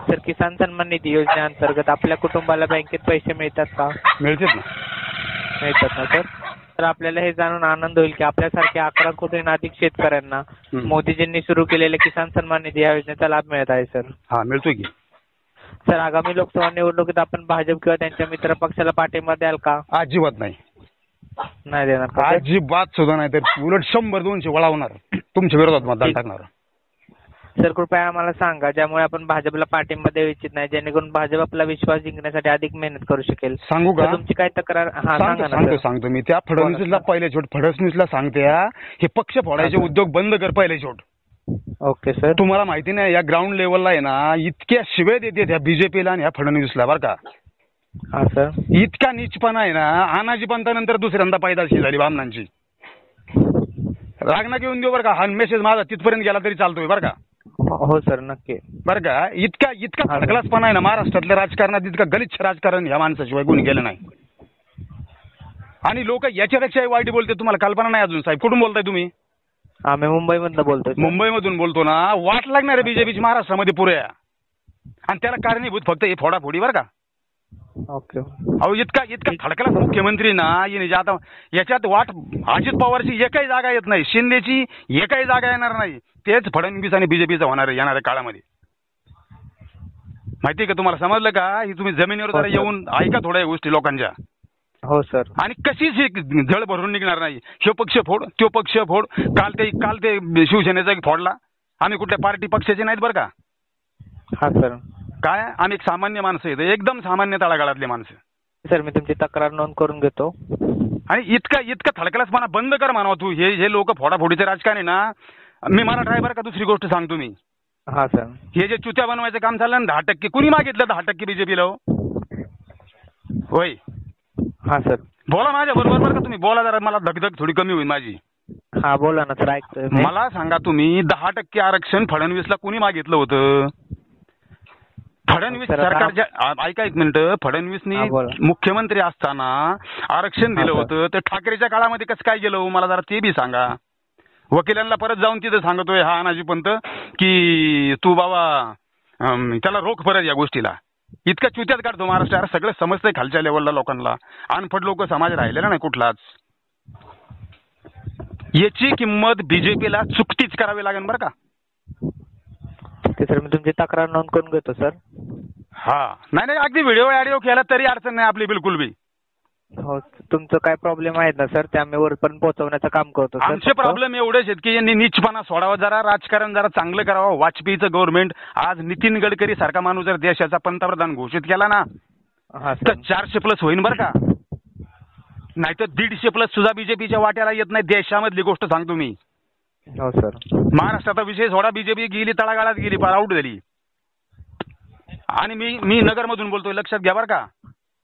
Sir किसान सन्मान निधी योजनेअंतर्गत आपल्या कुटुंबाला बँकेत पैसे मिळतात का? मिळतात ना. मिळतात ना सर. तर आपल्याला हे जाणून आनंद होईल की आपल्यासारख्या 11 कोटींहून अधिक शेतकऱ्यांना मोदीजींनी सुरू केलेल्या किसान सन्मान निधी या योजनेचा लाभ मिळत आहे सर. हा मिळतोय की. सर आगामी लोकसभा निवडणुकीत आपण भाजप किंवा त्यांच्या मित्र पक्षाला पाठिंबा द्याल का? अजिबात नाही. नाही देणार का सर? अजिबात सुद्धा नाही. तर उलट 100-200 वळवणार, तुमच्या विरोधात मतदान टाकणार. सर कृपया आम्हाला सांगा ज्यामुळे आपण भाजपला पाठिंबा देऊ इच्छित नाही, जेणेकरून भाजप आपला विश्वास जिंकण्यासाठी अधिक मेहनत करू शकेल. सांगू का? तुमची काय तक्रार? हा सांगा ना. सांगतो मी. त्या फडणवीसला पहिले छोट, फडणवीसला सांगते हे पक्ष फोडायचे उद्योग बंद कर पहिले छोट. Okay sir. तुम्हाला माहिती नाही या ग्राउंड लेवलला आहे ना इतक्या शिवे देते त्या बीजेपीला आणि ह्या फडणवीसला बरं का. हा सर. इतका नीचपणा आहे ना. अनाजी पंतानंतर दुसऱ्यांदा पैदाशी झाली बामणांची. राग ना घेऊन देऊ बरं का. हा मेसेज माझा तिथपर्यंत गेला तरी चालतोय बरं का. हो सर नक्की. बरं का. इतका खडखलासपणा आहे ना महाराष्ट्रातल्या राजकारणात. इतका गलिच्छ राजकारण ह्या माणसाशिवाय कोणी केलं नाही. आणि लोक याच्यापेक्षाही वाईट बोलते. तुम्हाला कल्पना नाही अजून. साहेब कुठून बोलताय तुम्ही? आम्ही मुंबईमधून बोलतोय. मुंबईमधून बोलतो ना. वाट लागणार आहे बीजेपीची महाराष्ट्रामध्ये पुऱ्या. आणि त्याला कारणीभूत फक्त हे फोडाफोडी बरं का. ओके. अहो इतका खडखलास मुख्यमंत्री ना. आता याच्यात वाट अजित पवारची एकही जागा येत नाही, शिंदेची एकही जागा येणार नाही. तेच फडणवीस आणि बीजेपीचं होणार आहे येणाऱ्या काळामध्ये. माहिती का तुम्हाला? समजलं का? ही तुम्ही जमिनीवर जरा येऊन ऐका थोड्या गोष्टी लोकांच्या. हो सर. आणि कशीच ही झळ भरून निघणार नाही. ह्यो पक्ष फोड, तो पक्ष फोड. काल ते शिवसेनेचा फोडला. आम्ही कुठल्या पार्टी पक्षाचे नाहीत बरं का. हा सर. काय आम्ही एक सामान्य माणसं आहेत, एकदम सामान्य तळागाळातले माणसं. सर मी तुमची तक्रार नोंद करून घेतो. आणि इतका थडकलासपणा बंद कर म्हणावं तू. हे लोक फोडाफोडीचे राजकारण आहे ना. मी मराठा आहे बरं का. दुसरी गोष्ट सांगतो मी. हा सर. हे जे चुत्या बनवायचं काम चाललं ना 10% कुणी मागितलं 10% बीजेपीला होय. हा सर. बोला माझ्या बरोबर बरं का. तुम्ही बोला जरा मला धगधग थोडी कमी होईल माझी. हा बोला ना सर ऐकतोय. मला सांगा तुम्ही 10% आरक्षण फडणवीसला कुणी मागितलं होतं? फडणवीस सरकारच्या ऐका एक मिनिट. फडणवीसनी मुख्यमंत्री असताना आरक्षण दिलं होतं. तर ठाकरेच्या काळामध्ये कसं काय गेलं मला जरा ते बी सांगा. वकिलांना परत जाऊन तिथं सांगतोय हा अनाजी पंत की तू बाबा त्याला रोख परत या गोष्टीला. इतका चुत्यात काढतो महाराष्ट्र. सगळं समजतंय खालच्या लेवलला लोकांना. अनफड लोक समाज राहिलेला नाही कुठलाच. याची किंमत बीजेपीला चुकतीच करावी लागेल बरं का. सर मी तुमची तक्रार नोंद करून घेतो सर. हा नाही अगदी व्हिडिओ ऑडिओ केला तरी अडचण नाही आपली बिलकुल बी. हो तुमचं काय प्रॉब्लेम आहेत ना सर ते आम्ही वरपर्यंत पोहोचवण्याचं काम करतो. आमचे प्रॉब्लेम एवढेच आहेत की यांनी नीचपणा सोडावा. जरा राजकारण जरा चांगलं करावं. वाजपेयीचं गव्हर्नमेंट आज नितीन गडकरी सारखा माणूस जर देशाचा पंतप्रधान घोषित केला ना तर 400+ होईन बरं का. नाहीतर 150+ सुद्धा बीजेपीच्या वाट्याला येत नाही. देशामधली गोष्ट सांगतो मी. हो सर. महाराष्ट्राचा विषय सोडा. बीजेपी गेली तळागाळात गेली, फार आऊट झाली. आणि मी नगरमधून बोलतोय लक्षात घ्या बरं का.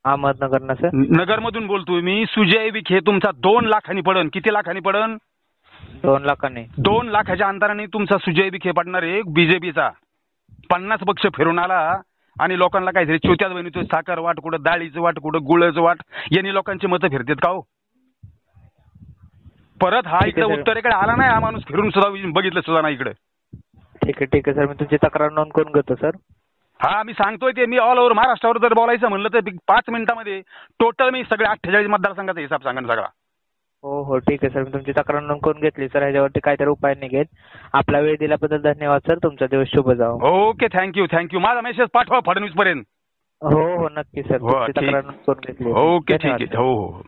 अहमदनगर ना सर. नगरमधून बोलतोय मी. सुजय विखे तुमचा 2 लाखांनी पडन. किती लाखांनी पडन? 2 लाखांनी. 2 लाखाच्या अंतराने तुमचा सुजय विखे पडणार आहे बीजेपीचा. 50 पक्ष फिरून आला आणि लोकांना काहीतरी चोत्यात बनवतोय. साखर वाट कुठं, डाळीचं वाट कुठं, गुळाचं वाट. यांनी लोकांची मतं फिरतात का हो? परत हा इकडे उत्तरेकडे आला नाही. हा माणूस फिरून सुद्धा बघितलं सुद्धा नाही इकडे. ठीक आहे सर मी तुमची तक्रार नोंद करून घेतो सर. हा मी सांगतोय ते. मी ऑल ओव्हर महाराष्ट्रावर जर बोलायचं म्हणलं तर 5 मिनिटामध्ये टोटल मी सगळे 48 मतदारसंघाचा हिसाब सांगेन सगळा. हो ठीक आहे सर मी तुमची तक्रार नोंद करून घेतली सर. ह्याच्यावरती काहीतरी उपाय निघेल. आपला वेळ दिल्याबद्दल धन्यवाद सर. तुमचा दिवस शुभ जाओ. Okay thank you. माझा मेसेज पाठवा फडणवीस पर्यंत. हो नक्की सर. तक्रार नोंद करून घेतली. ओके ठीक आहे. हो.